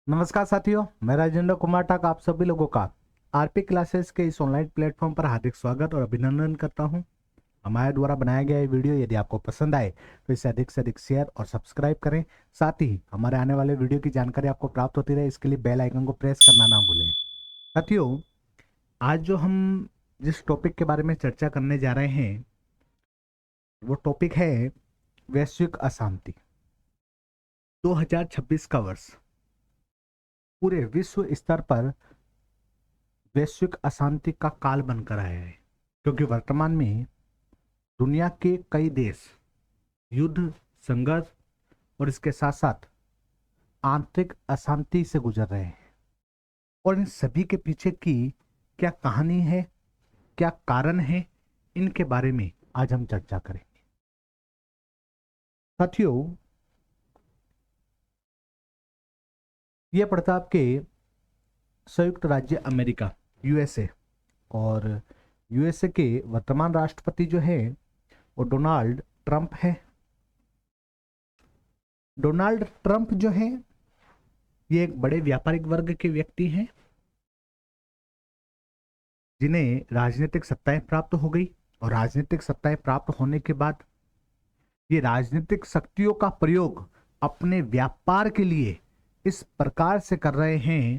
नमस्कार साथियों, मैं राजेंद्र कुमार ठाक आप सभी लोगों का आरपी क्लासेस के इस ऑनलाइन प्लेटफॉर्म पर हार्दिक स्वागत और अभिनंदन करता हूं। हमारे द्वारा बनाया गया ये वीडियो यदि आपको पसंद आए तो इसे अधिक से अधिक शेयर और सब्सक्राइब करें। साथ ही हमारे आने वाले वीडियो की जानकारी आपको प्राप्त होती रहे, इसके लिए बेल आइकन को प्रेस करना ना भूलें। साथियों, आज जो हम जिस टॉपिक के बारे में चर्चा करने जा रहे हैं वो टॉपिक है वैश्विक अशांति। 2026 का वर्ष पूरे विश्व स्तर पर वैश्विक अशांति का काल बनकर आया है, क्योंकि वर्तमान में दुनिया के कई देश युद्ध, संघर्ष और इसके साथ साथ आंतरिक अशांति से गुजर रहे हैं। और इन सभी के पीछे की क्या कहानी है, क्या कारण है, इनके बारे में आज हम चर्चा करेंगे। साथियों, यह पड़ता आपके संयुक्त राज्य अमेरिका, यूएसए। और यूएसए के वर्तमान राष्ट्रपति जो है वो डोनाल्ड ट्रंप है। डोनाल्ड ट्रंप जो है ये एक बड़े व्यापारिक वर्ग के व्यक्ति हैं जिन्हें राजनीतिक सत्ताएं प्राप्त हो गई। और राजनीतिक सत्ताएं प्राप्त होने के बाद ये राजनीतिक शक्तियों का प्रयोग अपने व्यापार के लिए इस प्रकार से कर रहे हैं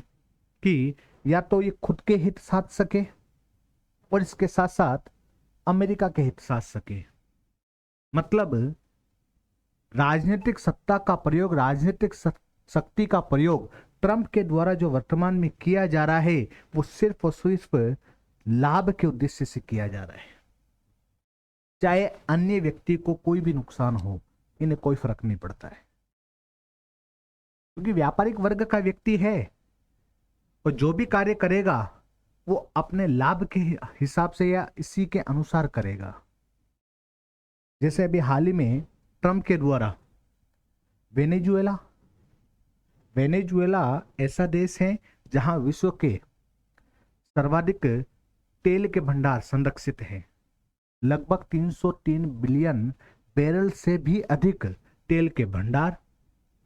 कि या तो ये खुद के हित साध सके और इसके साथ साथ अमेरिका के हित साध सके। मतलब राजनीतिक सत्ता का प्रयोग, राजनीतिक शक्ति का प्रयोग ट्रंप के द्वारा जो वर्तमान में किया जा रहा है वो सिर्फ और सिर्फ लाभ के उद्देश्य से किया जा रहा है। चाहे अन्य व्यक्ति को कोई भी नुकसान हो, इन्हें कोई फर्क नहीं पड़ता है, क्योंकि व्यापारिक वर्ग का व्यक्ति है और जो भी कार्य करेगा वो अपने लाभ के हिसाब से या इसी के अनुसार करेगा। जैसे अभी हाल ही में ट्रंप के द्वारा वेनेजुएला वेनेजुएला ऐसा देश है जहां विश्व के सर्वाधिक तेल के भंडार संरक्षित हैं। लगभग 303 बिलियन बैरल से भी अधिक तेल के भंडार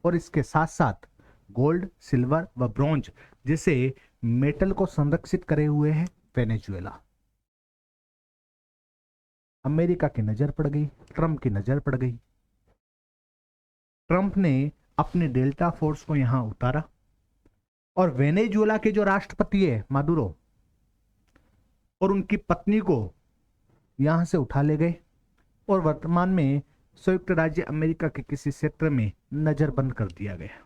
और इसके साथ साथ गोल्ड, सिल्वर व ब्रॉन्ज जैसे मेटल को संरक्षित करे हुए है वेनेजुएला। अमेरिका की नजर पड़ गई, ट्रंप की नजर पड़ गई। ट्रंप ने अपने डेल्टा फोर्स को यहां उतारा और वेनेजुएला के जो राष्ट्रपति है मादुरो और उनकी पत्नी को यहां से उठा ले गए और वर्तमान में संयुक्त राज्य अमेरिका के किसी क्षेत्र में नजरबंद कर दिया गया।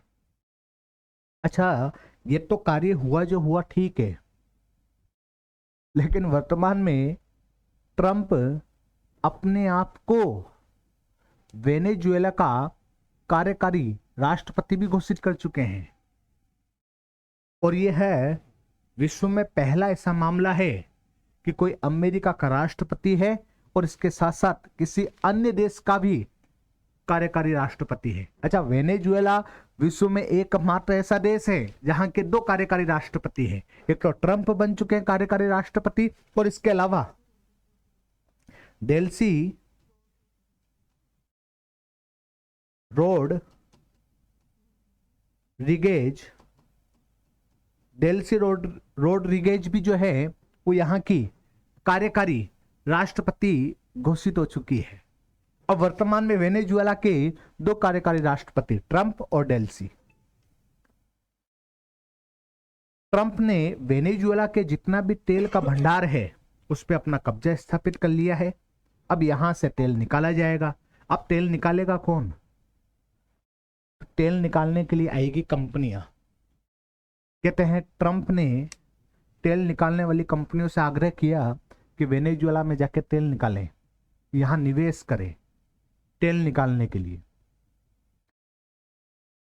अच्छा, ये तो कार्य हुआ जो हुआ ठीक है, लेकिन वर्तमान में ट्रंप अपने आप को वेनेजुएला का कार्यकारी राष्ट्रपति भी घोषित कर चुके हैं। और यह है विश्व में पहला ऐसा मामला है कि कोई अमेरिका का राष्ट्रपति है और इसके साथ साथ किसी अन्य देश का भी कार्यकारी राष्ट्रपति है। अच्छा, वेनेजुएला विश्व में एकमात्र ऐसा देश है जहां के 2 कार्यकारी राष्ट्रपति हैं। एक तो ट्रंप बन चुके हैं कार्यकारी राष्ट्रपति और इसके अलावा डेल्सी रोड रिगेज डेल्सी रोड्रिगेज भी जो है वो यहाँ की कार्यकारी राष्ट्रपति घोषित हो चुकी है। अब वर्तमान में वेनेजुएला के 2 कार्यकारी राष्ट्रपति ट्रंप और डेल्सी। ट्रंप ने वेनेजुएला के जितना भी तेल का भंडार है उस पर अपना कब्जा स्थापित कर लिया है। अब यहां से तेल निकाला जाएगा। अब तेल निकालेगा कौन? तेल निकालने के लिए आएगी कंपनियां। कहते हैं ट्रंप ने तेल निकालने वाली कंपनियों से आग्रह किया कि वेनेजुएला में जाके तेल निकालें, यहां निवेश करें तेल निकालने के लिए।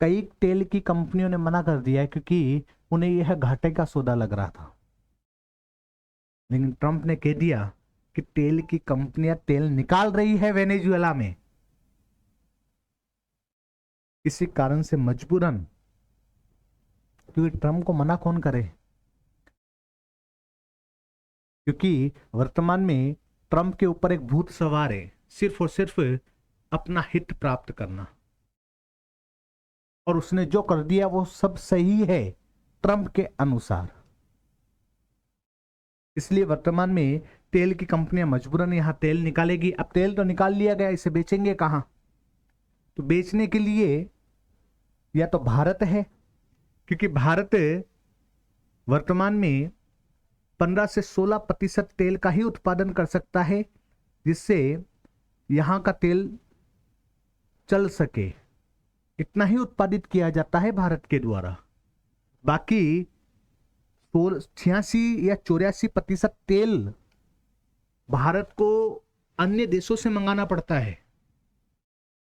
कई तेल की कंपनियों ने मना कर दिया है क्योंकि उन्हें यह घाटे का सौदा लग रहा था। लेकिन ट्रंप ने कह दिया कि तेल की कंपनियां तेल निकाल रही है वेनेजुएला में, किसी कारण से मजबूरन, क्योंकि ट्रंप को मना कौन करे, क्योंकि वर्तमान में ट्रंप के ऊपर एक भूत सवार है, सिर्फ और सिर्फ अपना हित प्राप्त करना। और उसने जो कर दिया वो सब सही है ट्रंप के अनुसार। इसलिए वर्तमान में तेल की कंपनियां मजबूरन यहां तेल निकालेगी। अब तेल तो निकाल लिया गया, इसे बेचेंगे कहां? तो बेचने के लिए या तो भारत है, क्योंकि भारत वर्तमान में 15 से 16% तेल का ही उत्पादन कर सकता है, जिससे यहां का तेल चल सके। इतना ही उत्पादित किया जाता है भारत के द्वारा। बाकी 86 या 84% तेल भारत को अन्य देशों से मंगाना पड़ता है।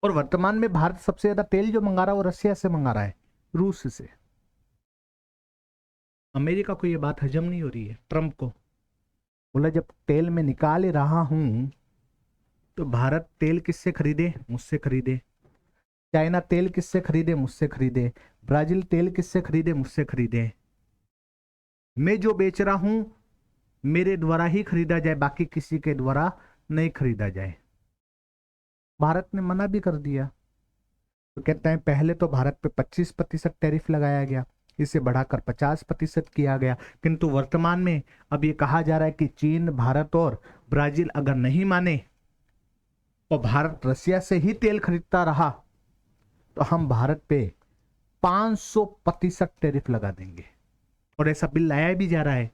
और वर्तमान में भारत सबसे ज्यादा तेल जो मंगा रहा है वो रशिया से मंगा रहा है, रूस से। अमेरिका को ये बात हजम नहीं हो रही है, ट्रंप को। बोला जब तेल में निकाल रहा हूं तो भारत तेल किससे खरीदे? मुझसे खरीदे। चाइना तेल किससे खरीदे? मुझसे खरीदे। ब्राजील तेल किससे खरीदे? मुझसे खरीदे। मैं जो बेच रहा हूं मेरे द्वारा ही खरीदा जाए, बाकी किसी के द्वारा नहीं खरीदा जाए। भारत ने मना भी कर दिया। तो कहते हैं पहले तो भारत पे 25% टैरिफ लगाया गया, इसे बढ़ाकर 50% किया गया। किंतु वर्तमान में अब ये कहा जा रहा है कि चीन, भारत और ब्राजील अगर नहीं माने और भारत रसिया से ही तेल खरीदता रहा तो हम भारत पे 500% टैरिफ लगा देंगे। और ऐसा बिल लाया भी जा रहा है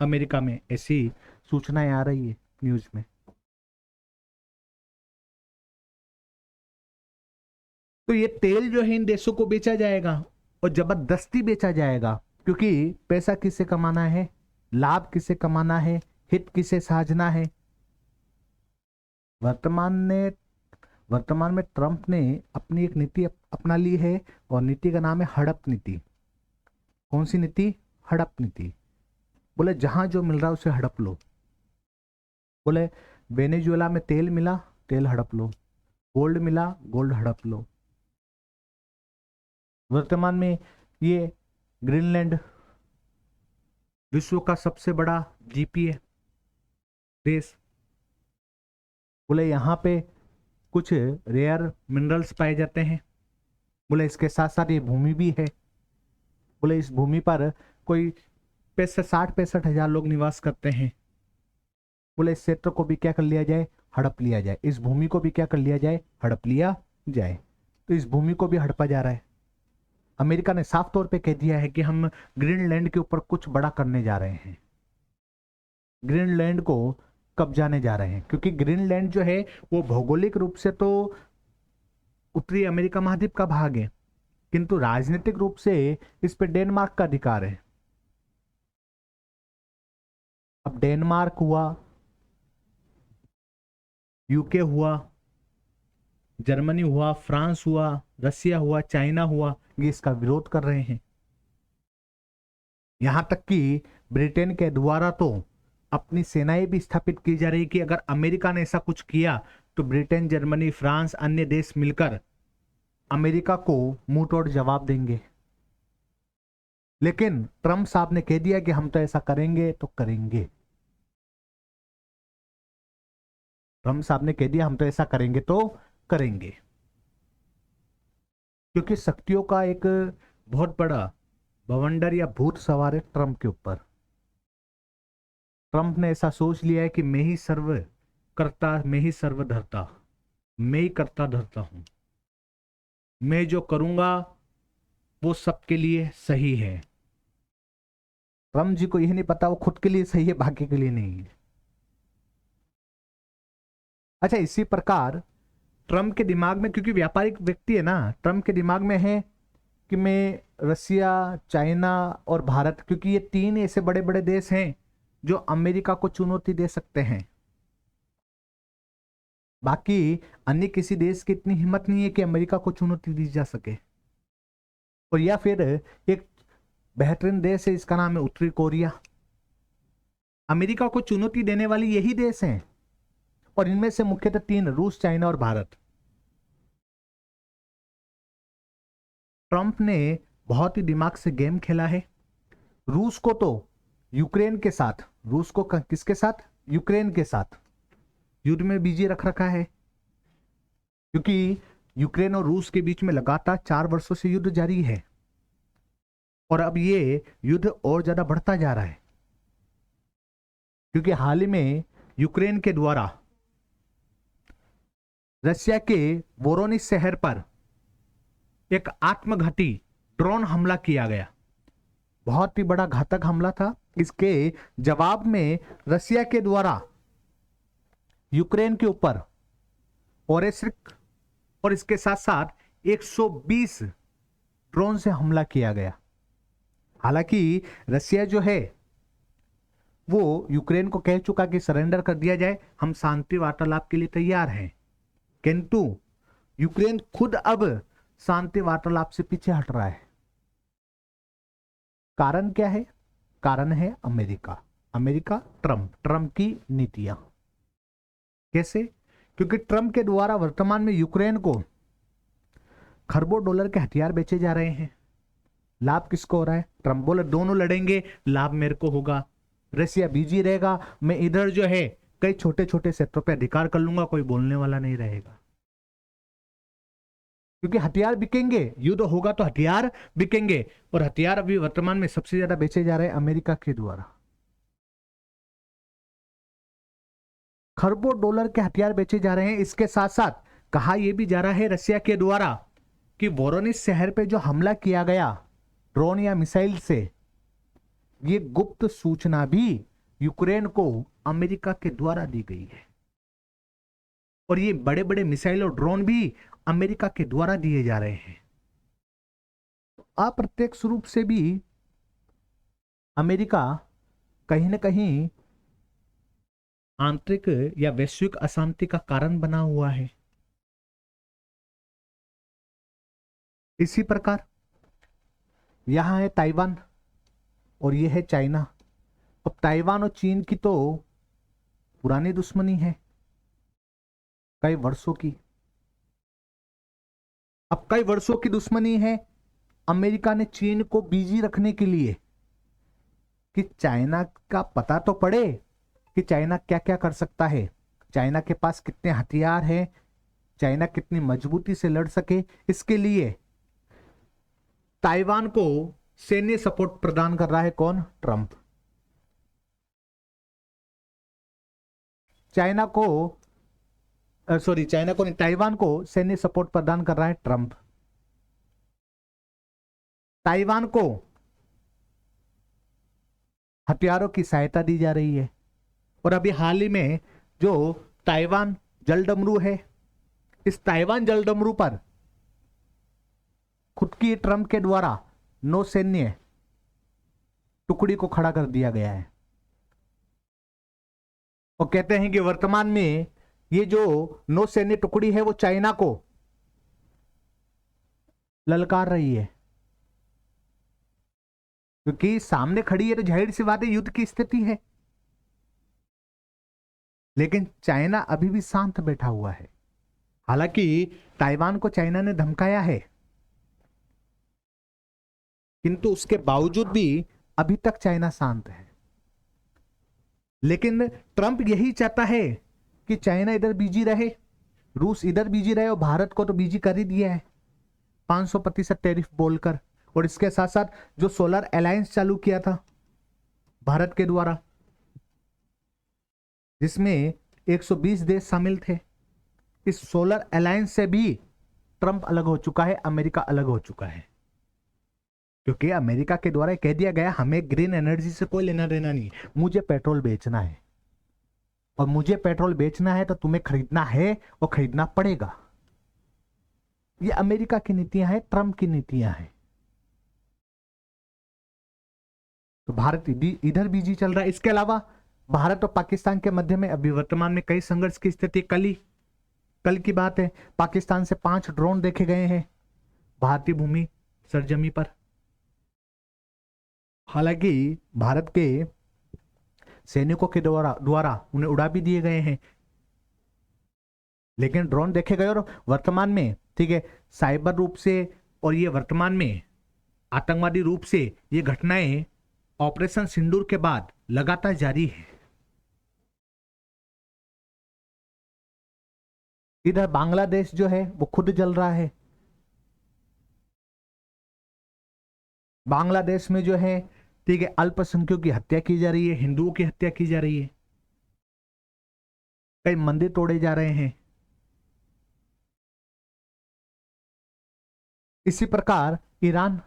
अमेरिका में, ऐसी सूचनाएं आ रही है न्यूज में। तो ये तेल जो है इन देशों को बेचा जाएगा और जबरदस्ती बेचा जाएगा, क्योंकि पैसा किसे कमाना है, लाभ किसे कमाना है, हित किसे साझना है। वर्तमान में ट्रंप ने अपनी एक नीति अपना ली है और नीति का नाम है हड़प नीति। कौन सी नीति? हड़प नीति। बोले जहां जो मिल रहा है उसे हड़प लो। बोले वेनेजुएला में तेल मिला, तेल हड़प लो। गोल्ड मिला, गोल्ड हड़प लो। वर्तमान में ये ग्रीनलैंड विश्व का सबसे बड़ा जीपी है देश। बोले यहां पे कुछ रेयर मिनरल्स पाए जाते हैं। बोले इसके साथ साथ ये भूमि भी है। बोले इस भूमि पर कोई 65 हजार लोग निवास करते हैं। बोले इस क्षेत्र को भी क्या कर लिया जाए? हड़प लिया जाए। इस भूमि को भी क्या कर लिया जाए? हड़प लिया जाए। तो इस भूमि को भी हड़पा जा रहा है। अमेरिका ने साफ तौर पे कह दिया है कि हम ग्रीनलैंड के ऊपर कुछ बड़ा करने जा रहे हैं, ग्रीनलैंड को कब्जाने जा रहे हैं। क्योंकि ग्रीनलैंड जो है वो भौगोलिक रूप से तो उत्तरी अमेरिका महाद्वीप का भाग है, किंतु राजनीतिक रूप से इस पे डेनमार्क का अधिकार है। अब डेनमार्क हुआ, यूके हुआ, जर्मनी हुआ, फ्रांस हुआ, रसिया हुआ, चाइना हुआ, ये इसका विरोध कर रहे हैं। यहां तक कि ब्रिटेन के द्वारा तो अपनी सेनाएं भी स्थापित की जा रही कि अगर अमेरिका ने ऐसा कुछ किया तो ब्रिटेन, जर्मनी, फ्रांस, अन्य देश मिलकर अमेरिका को मुंह तोड़ जवाब देंगे। लेकिन ट्रंप साहब ने कह दिया कि हम तो ऐसा करेंगे तो करेंगे। ट्रंप साहब ने कह दिया हम तो ऐसा करेंगे तो करेंगे, क्योंकि शक्तियों का एक बहुत बड़ा बवंडर या भूत सवार है ट्रंप के ऊपर। ट्रंप ने ऐसा सोच लिया है कि मैं ही सर्व करता, मैं ही सर्व धरता, मैं ही करता धरता हूं, मैं जो करूंगा वो सबके लिए सही है। ट्रंप जी को यह नहीं पता वो खुद के लिए सही है, बाकी के लिए नहीं है। अच्छा, इसी प्रकार ट्रंप के दिमाग में, क्योंकि व्यापारिक व्यक्ति है ना, ट्रंप के दिमाग में है कि मैं रसिया, चाइना और भारत, क्योंकि ये तीन ऐसे बड़े बड़े देश हैं जो अमेरिका को चुनौती दे सकते हैं। बाकी अन्य किसी देश की इतनी हिम्मत नहीं है कि अमेरिका को चुनौती दी जा सके। और या फिर एक बेहतरीन देश है, इसका नाम है उत्तरी कोरिया। अमेरिका को चुनौती देने वाली यही देश हैं, और इनमें से मुख्यतः तीन, रूस, चाइना और भारत। ट्रंप ने बहुत ही दिमाग से गेम खेला है। रूस को तो यूक्रेन के साथ, रूस को किसके साथ? यूक्रेन के साथ युद्ध में बिजी रख रखा है, क्योंकि यूक्रेन और रूस के बीच में लगातार 4 वर्षों से युद्ध जारी है और अब ये युद्ध और ज्यादा बढ़ता जा रहा है, क्योंकि हाल ही में यूक्रेन के द्वारा रशिया के वोरोनिस शहर पर एक आत्मघाती ड्रोन हमला किया गया। बहुत ही बड़ा घातक हमला था। इसके जवाब में रशिया के द्वारा यूक्रेन के ऊपर ओरेस्क और इसके साथ साथ 120 ड्रोन से हमला किया गया। हालांकि रशिया जो है वो यूक्रेन को कह चुका कि सरेंडर कर दिया जाए, हम शांति वार्तालाप के लिए तैयार हैं, किंतु यूक्रेन खुद अब शांति वार्तालाप से पीछे हट रहा है। कारण क्या है? कारण है अमेरिका, ट्रंप की नीतियां। कैसे? क्योंकि ट्रंप के द्वारा वर्तमान में यूक्रेन को खरबों डॉलर के हथियार बेचे जा रहे हैं। लाभ किसको हो रहा है? ट्रंप बोले दोनों लड़ेंगे, लाभ मेरे को होगा, रशिया बिजी रहेगा, मैं इधर जो है कई छोटे छोटे क्षेत्रों पे अधिकार कर लूंगा, कोई बोलने वाला नहीं रहेगा। क्योंकि हथियार बिकेंगे, युद्ध होगा तो हथियार बिकेंगे, और हथियार अभी वर्तमान में सबसे ज्यादा बेचे जा रहे हैं अमेरिका के द्वारा। खरबों डॉलर के हथियार बेचे जा रहे हैं। इसके साथ साथ कहा यह भी जा रहा है रशिया के द्वारा कि वोरोनिस शहर पे जो हमला किया गया ड्रोन या मिसाइल से, ये गुप्त सूचना भी यूक्रेन को अमेरिका के द्वारा दी गई है, और ये बड़े बड़े मिसाइल और ड्रोन भी अमेरिका के द्वारा दिए जा रहे हैं। अप्रत्यक्ष रूप से भी अमेरिका कहीं ना कहीं आंतरिक या वैश्विक अशांति का कारण बना हुआ है। इसी प्रकार यहां है ताइवान और यह है चाइना। अब ताइवान और चीन की तो पुरानी दुश्मनी है कई वर्षों की। अब कई वर्षों की दुश्मनी है। अमेरिका ने चीन को बिजी रखने के लिए कि चाइना का पता तो पड़े कि चाइना क्या क्या कर सकता है, चाइना के पास कितने हथियार हैं, चाइना कितनी मजबूती से लड़ सके, इसके लिए ताइवान को सैन्य सपोर्ट प्रदान कर रहा है कौन? ट्रंप। चाइना को नहीं, ताइवान को सैन्य सपोर्ट प्रदान कर रहा है ट्रंप। ताइवान को हथियारों की सहायता दी जा रही है। और अभी हाल ही में जो ताइवान जलडमरू है, इस ताइवान जलडमरू पर खुद की ट्रंप के द्वारा नौसैन्य टुकड़ी को खड़ा कर दिया गया है। और कहते हैं कि वर्तमान में ये जो नौसैन्य टुकड़ी है वो चाइना को ललकार रही है, क्योंकि सामने खड़ी है तो जाहिर सी बात है युद्ध की स्थिति है। लेकिन चाइना अभी भी शांत बैठा हुआ है। हालांकि ताइवान को चाइना ने धमकाया है, किंतु उसके बावजूद भी अभी तक चाइना शांत है। लेकिन ट्रंप यही चाहता है कि चाइना इधर बिजी रहे, रूस इधर बिजी रहे, और भारत को तो बिजी कर ही दिया है 500% टैरिफ बोलकर। और इसके साथ साथ जो सोलर अलायंस चालू किया था भारत के द्वारा, जिसमें 120 देश शामिल थे, इस सोलर अलायंस से भी ट्रंप अलग हो चुका है, अमेरिका अलग हो चुका है। क्योंकि अमेरिका के द्वारा कह दिया गया हमें ग्रीन एनर्जी से कोई लेना देना नहीं, मुझे पेट्रोल बेचना है, और मुझे पेट्रोल बेचना है तो तुम्हें खरीदना है और खरीदना पड़ेगा। ये अमेरिका की नीतियां हैं, ट्रंप की नीतियां हैं। तो भारत इधर बिजी चल रहा है। इसके अलावा भारत और पाकिस्तान के मध्य में अभी वर्तमान में कई संघर्ष की स्थिति। कल की बात है, पाकिस्तान से 5 ड्रोन देखे गए हैं भारतीय भूमि सरजमी पर। हालांकि भारत के सैनिकों के द्वारा उन्हें उड़ा भी दिए गए हैं, लेकिन ड्रोन देखे गए। और वर्तमान में ठीक है, साइबर रूप से और ये वर्तमान में आतंकवादी रूप से ये घटनाएं ऑपरेशन सिंदूर के बाद लगातार जारी है। इधर बांग्लादेश जो है वो खुद जल रहा है। बांग्लादेश में जो है, ठीक है, अल्पसंख्यकों की हत्या की जा रही है, हिंदुओं की हत्या की जा रही है, कई मंदिर तोड़े जा रहे हैं। इसी प्रकार ईरान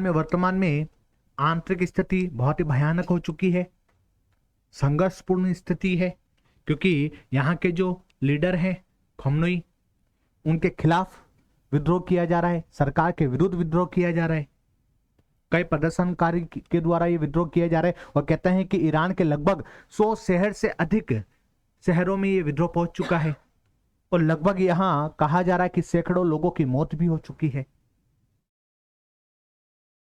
में वर्तमान में आंतरिक स्थिति बहुत ही भयानक हो चुकी है, संघर्षपूर्ण स्थिति है, क्योंकि यहाँ के जो लीडर हैं खमनोई, उनके खिलाफ विद्रोह किया जा रहा है, सरकार के विरुद्ध विद्रोह किया जा रहा है, कई प्रदर्शनकारी के द्वारा ये विद्रोह किया जा रहा है। और कहते हैं कि ईरान के लगभग 100 शहर से अधिक शहरों में ये विद्रोह पहुंच चुका है, और लगभग यहां कहा जा रहा है कि सैकड़ों लोगों की मौत भी हो चुकी है।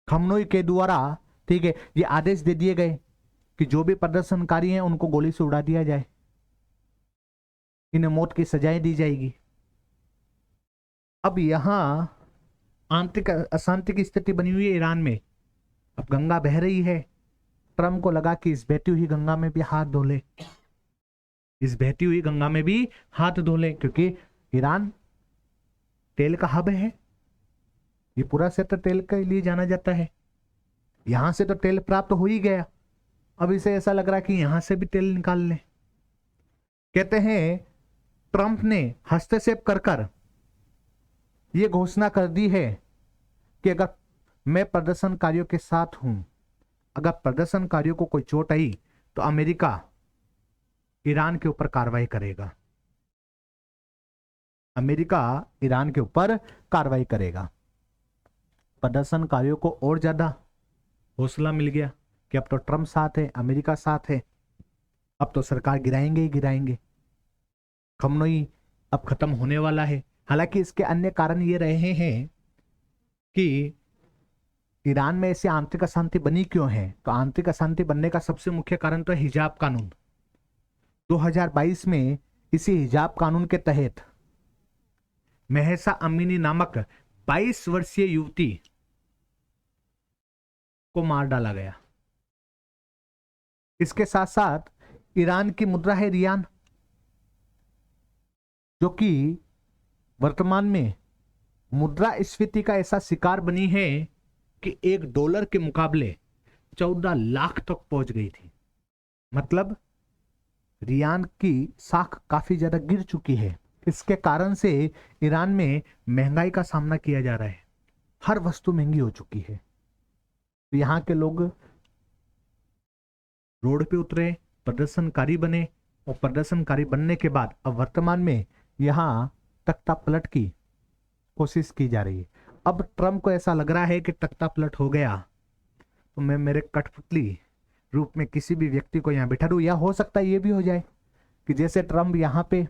खमनोई के द्वारा, ठीक है, ये आदेश दे दिए गए कि जो भी प्रदर्शनकारी हैं उनको गोली से उड़ा दिया जाए, इन्हें मौत की सजाएं दी जाएगी। अब यहां आंतरिक अशांति की स्थिति बनी हुई है ईरान में। अब गंगा बह रही है, ट्रम्प को लगा कि इस बहती हुई गंगा में भी हाथ धो ले, इस बहती हुई गंगा में भी हाथ धो ले, क्योंकि ईरान तेल का हब है, ये पूरा क्षेत्र तेल के लिए जाना जाता है, यहां से तो तेल प्राप्त हो ही गया, अब इसे ऐसा लग रहा है कि यहां से भी तेल निकाल लें। कहते हैं ट्रंप ने हस्तक्षेप कर यह घोषणा कर दी है कि अगर मैं प्रदर्शनकारियों के साथ हूं, अगर प्रदर्शनकारियों को कोई चोट आई तो अमेरिका ईरान के ऊपर कार्रवाई करेगा, अमेरिका ईरान के ऊपर कार्रवाई करेगा। प्रदर्शनकारियों को और ज्यादा हौसला मिल गया कि अब तो ट्रंप साथ है, अमेरिका साथ है, अब तो सरकार गिराएंगे ही गिराएंगे, खमनोई अब खत्म होने वाला है। हालांकि इसके अन्य कारण ये रहे हैं कि ईरान में ऐसी आंतरिक अशांति बनी क्यों है, तो आंतरिक अशांति बनने का सबसे मुख्य कारण तो है हिजाब कानून। 2022 में इसी हिजाब कानून के तहत महसा अमीनी नामक 22 वर्षीय युवती को मार डाला गया। इसके साथ साथ ईरान की मुद्रा है रियान, जो कि वर्तमान में मुद्रास्फीति का ऐसा शिकार बनी है कि $1 के मुकाबले 14 लाख तक पहुंच गई थी। मतलब रियान की साख काफी ज्यादा गिर चुकी है। इसके कारण से ईरान में महंगाई का सामना किया जा रहा है, हर वस्तु महंगी हो चुकी है। तो यहाँ के लोग रोड पे उतरे, प्रदर्शनकारी बने, और प्रदर्शनकारी बनने के बाद अब वर्तमान में यहाँ तख्ता पलट की कोशिश की जा रही है। अब ट्रंप को ऐसा लग रहा है कि तख्ता पलट हो गया तो मैं मेरे कठपुतली रूप में किसी भी व्यक्ति को यहाँ बिठा दूं, या हो सकता है ये भी हो जाए कि जैसे ट्रंप यहाँ पे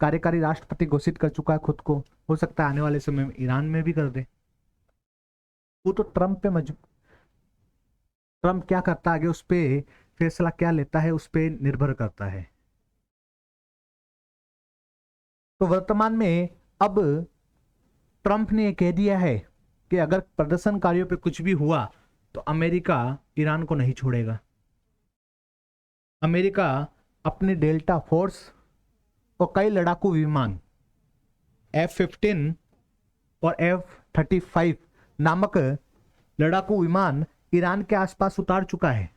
कार्यकारी राष्ट्रपति घोषित कर चुका है खुद को, हो सकता है आने वाले समय में ईरान में भी कर दे। वो तो ट्रंप पे ट्रंप क्या करता है आगे, उस पे फैसला क्या लेता है, उस पे निर्भर करता है। तो वर्तमान में अब ट्रंप ने कह दिया है कि अगर प्रदर्शनकारियों पे कुछ भी हुआ तो अमेरिका ईरान को नहीं छोड़ेगा। अमेरिका अपने डेल्टा फोर्स और कई लड़ाकू विमान F-15 और F-35 नामक लड़ाकू विमान ईरान के आसपास उतार चुका है,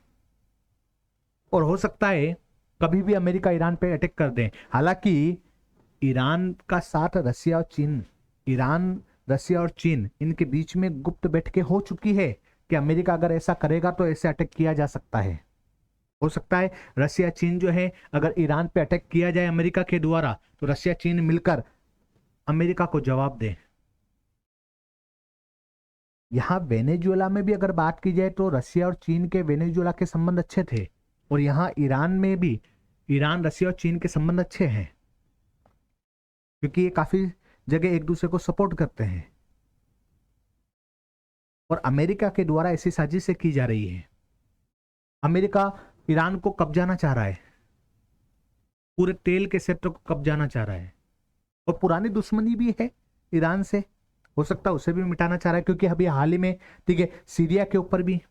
और हो सकता है कभी भी अमेरिका ईरान पे अटैक कर दे। हालांकि ईरान का साथ रसिया और चीन, ईरान, रसिया और चीन, इनके बीच में गुप्त बैठकें हो चुकी है कि अमेरिका अगर ऐसा करेगा तो ऐसे अटैक किया जा सकता है। हो सकता है रसिया चीन जो है, अगर ईरान पे अटैक किया जाए अमेरिका के द्वारा, तो रसिया चीन मिलकर अमेरिका को जवाब दे। यहां वेनेजुएला में भी अगर बात की जाए तो रसिया और चीन के वेनेजुएला के संबंध अच्छे थे, और यहां ईरान में भी ईरान, रसिया और चीन के संबंध अच्छे हैं, क्योंकि ये काफी जगह एक दूसरे को सपोर्ट करते हैं, और अमेरिका के द्वारा ऐसी साजिशें की जा रही है। अमेरिका ईरान को कब्जाना चाह रहा है, पूरे तेल के क्षेत्र को कब्जाना चाह रहा है, और पुरानी दुश्मनी भी है ईरान से, हो सकता है उसे भी मिटाना चाह रहा है, क्योंकि अभी हाल ही में, ठीक है, सीरिया के ऊपर भी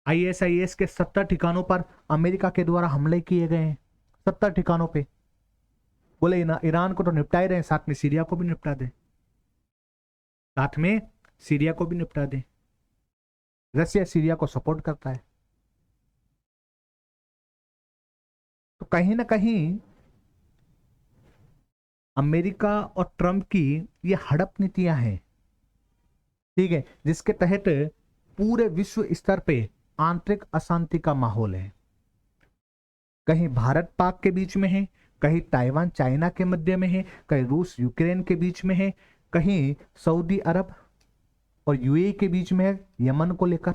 ISIS के 70 ठिकानों पर अमेरिका के द्वारा हमले किए गए हैं, 70 ठिकानों पे। बोले ईरान को तो निपटा ही रहे हैं, साथ में सीरिया को भी निपटा दे, साथ में सीरिया को भी निपटा दे। रसिया सीरिया को सपोर्ट करता है। तो कहीं ना कहीं अमेरिका और ट्रंप की ये हड़प नीतियां हैं, ठीक है, जिसके तहत पूरे विश्व स्तर पे आंतरिक अशांति का माहौल है। कहीं भारत पाक के बीच में है, कहीं ताइवान चाइना के मध्य में है, कहीं रूस यूक्रेन के बीच में है, कहीं सऊदी अरब और यूएई के बीच में है यमन को लेकर,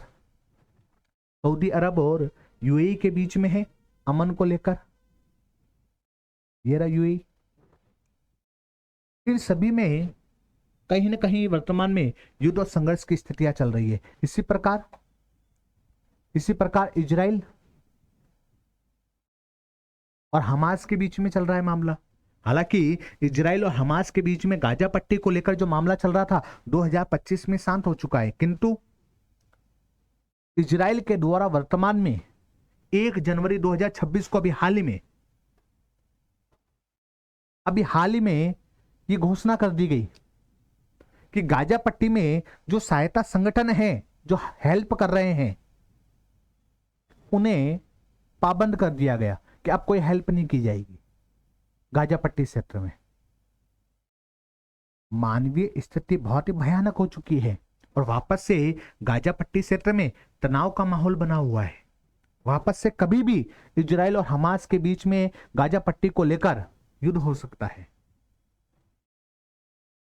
सऊदी अरब और यूएई के बीच में है अमन को लेकर, ये रहा यूएई। इन सभी में कहीं ना कहीं वर्तमान में युद्ध और संघर्ष की स्थितियां चल रही है। इसी प्रकार इजराइल और हमास के बीच में चल रहा है मामला। हालांकि इजराइल और हमास के बीच में गाजा पट्टी को लेकर जो मामला चल रहा था 2025 में शांत हो चुका है, किंतु इजराइल के द्वारा वर्तमान में 1 जनवरी 2026 को अभी हाल ही में ये घोषणा कर दी गई कि गाजा पट्टी में जो सहायता संगठन है जो हेल्प कर रहे हैं उन्हें पाबंद कर दिया गया कि अब कोई हेल्प नहीं की जाएगी गाजा पट्टी क्षेत्र में। मानवीय स्थिति बहुत ही भयानक हो चुकी है और वापस से गाजा पट्टी क्षेत्र में तनाव का माहौल बना हुआ है। वापस से कभी भी इजराइल और हमास के बीच में गाजा पट्टी को लेकर युद्ध हो सकता है।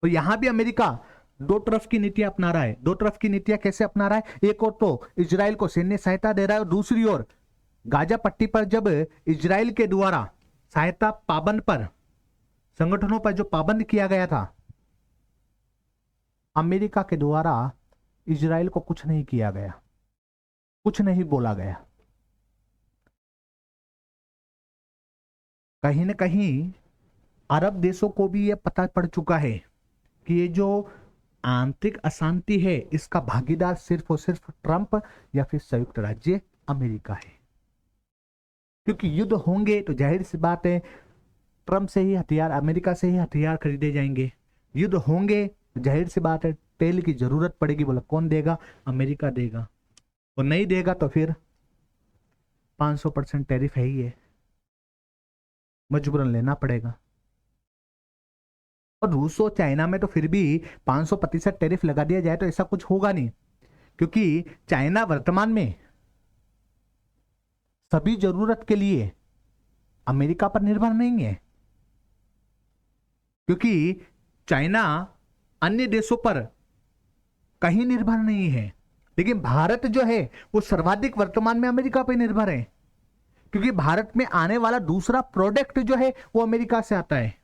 तो यहां भी अमेरिका दो तरफ की नीतियां अपना रहा है। दो तरफ की नीतियां कैसे अपना रहा है? एक और तो इजराइल को सैन्य सहायता दे रहा है और दूसरी ओर गाजा पट्टी पर जब इजराइल के द्वारा सहायता पाबंद पर संगठनों पर जो पाबंद किया गया था, अमेरिका के द्वारा इजराइल को कुछ नहीं किया गया, कुछ नहीं बोला गया। कहीं ना कहीं अरब देशों को भी यह पता पड़ चुका है कि ये जो आंतरिक अशांति है इसका भागीदार सिर्फ और सिर्फ ट्रंप या फिर संयुक्त राज्य अमेरिका है। क्योंकि युद्ध होंगे तो जाहिर सी बात है ट्रंप से ही हथियार, अमेरिका से ही हथियार खरीदे जाएंगे। युद्ध होंगे तो जाहिर सी बात है तेल की जरूरत पड़ेगी। बोला कौन देगा? अमेरिका देगा। और नहीं देगा तो फिर 500% टैरिफ है ही है, मजबूरन लेना पड़ेगा। और रूस और चाइना में तो फिर भी 500% टैरिफ लगा दिया जाए तो ऐसा कुछ होगा नहीं, क्योंकि चाइना वर्तमान में सभी जरूरत के लिए अमेरिका पर निर्भर नहीं है, क्योंकि चाइना अन्य देशों पर कहीं निर्भर नहीं है। लेकिन भारत जो है वो सर्वाधिक वर्तमान में अमेरिका पर निर्भर है, क्योंकि भारत में आने वाला दूसरा प्रोडक्ट जो है वो अमेरिका से आता है।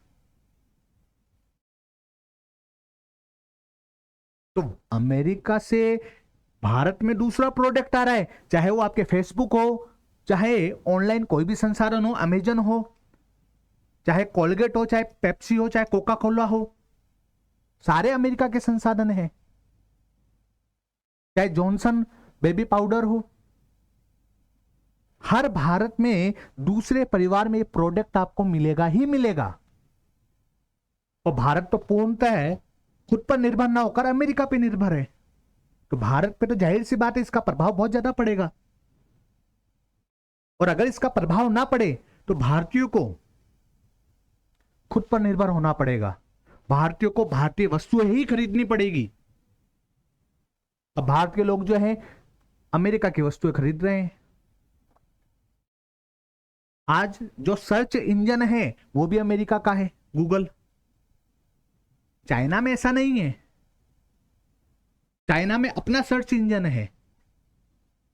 तो अमेरिका से भारत में दूसरा प्रोडक्ट आ रहा है, चाहे वो आपके फेसबुक हो, चाहे ऑनलाइन कोई भी संसाधन हो, अमेजन हो, चाहे कोलगेट हो, चाहे पेप्सी हो, चाहे कोका कोला हो, सारे अमेरिका के संसाधन हैं। चाहे जॉनसन बेबी पाउडर हो, हर भारत में दूसरे परिवार में ये प्रोडक्ट आपको मिलेगा ही मिलेगा। और भारत तो पूर्णतः खुद पर निर्भर ना होकर अमेरिका पे निर्भर है, तो भारत पे तो जाहिर सी बात है इसका प्रभाव बहुत ज्यादा पड़ेगा। और अगर इसका प्रभाव ना पड़े तो भारतीयों को खुद पर निर्भर होना पड़ेगा, भारतीयों को भारतीय वस्तुएं ही खरीदनी पड़ेगी। अब भारतीय लोग जो है अमेरिका की वस्तुएं खरीद रहे हैं। आज जो सर्च इंजन है वो भी अमेरिका का है, गूगल। चाइना में ऐसा नहीं है, चाइना में अपना सर्च इंजन है,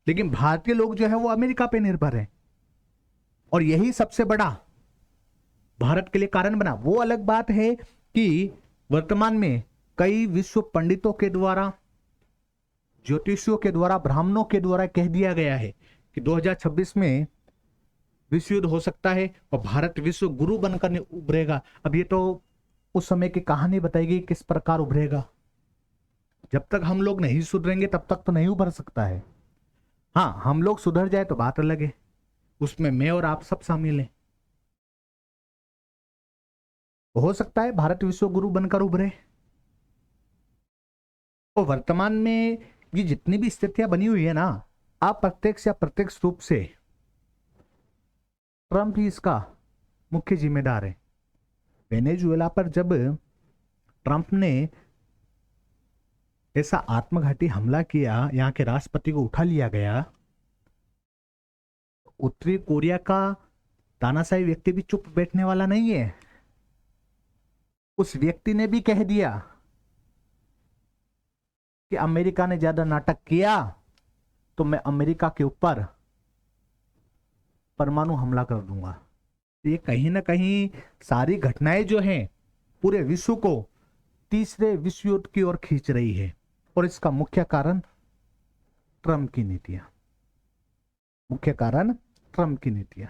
लेकिन भारतीय लोग जो है वो अमेरिका पे निर्भर है। और यही सबसे बड़ा भारत के लिए कारण बना। वो अलग बात है कि वर्तमान में कई विश्व पंडितों के द्वारा, ज्योतिषियों के द्वारा, ब्राह्मणों के द्वारा कह दिया गया है कि 2026 में विश्व युद्ध हो सकता है और भारत विश्व गुरु बनकर उभरेगा। अब ये तो उस समय की कहानी बताएगी किस प्रकार उभरेगा। जब तक हम लोग नहीं सुधरेंगे तब तक तो नहीं उभर सकता है। हाँ, हम लोग सुधर जाए तो बात अलग है, उसमें मैं और आप सब शामिल हैं। हो सकता है भारत विश्व गुरु बनकर उभरे। और वर्तमान में ये जितनी भी स्थितियां बनी हुई है ना, अप्रत्यक्ष या प्रत्यक्ष रूप से ट्रंप ही इसका मुख्य जिम्मेदार है। वेनेजुएला पर जब ट्रंप ने ऐसा आत्मघाती हमला किया, यहाँ के राष्ट्रपति को उठा लिया गया, उत्तरी कोरिया का तानाशाही व्यक्ति भी चुप बैठने वाला नहीं है। उस व्यक्ति ने भी कह दिया कि अमेरिका ने ज्यादा नाटक किया तो मैं अमेरिका के ऊपर परमाणु हमला कर दूंगा। ये कहीं ना कहीं सारी घटनाएं जो हैं पूरे विश्व को तीसरे विश्व युद्ध की ओर खींच रही है, और इसका मुख्य कारण ट्रंप की नीतियां, मुख्य कारण ट्रंप की नीतियां।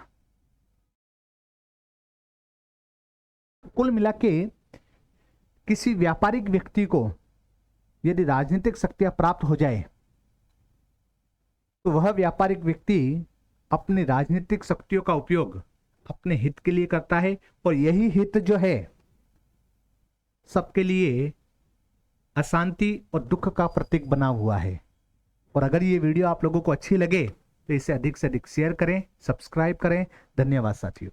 कुल मिला के किसी व्यापारिक व्यक्ति को यदि राजनीतिक शक्तियां प्राप्त हो जाए तो वह व्यापारिक व्यक्ति अपनी राजनीतिक शक्तियों का उपयोग अपने हित के लिए करता है, और यही हित जो है सबके लिए अशांति और दुख का प्रतीक बना हुआ है। और अगर ये वीडियो आप लोगों को अच्छी लगे तो इसे अधिक से अधिक शेयर करें, सब्सक्राइब करें। धन्यवाद साथियों।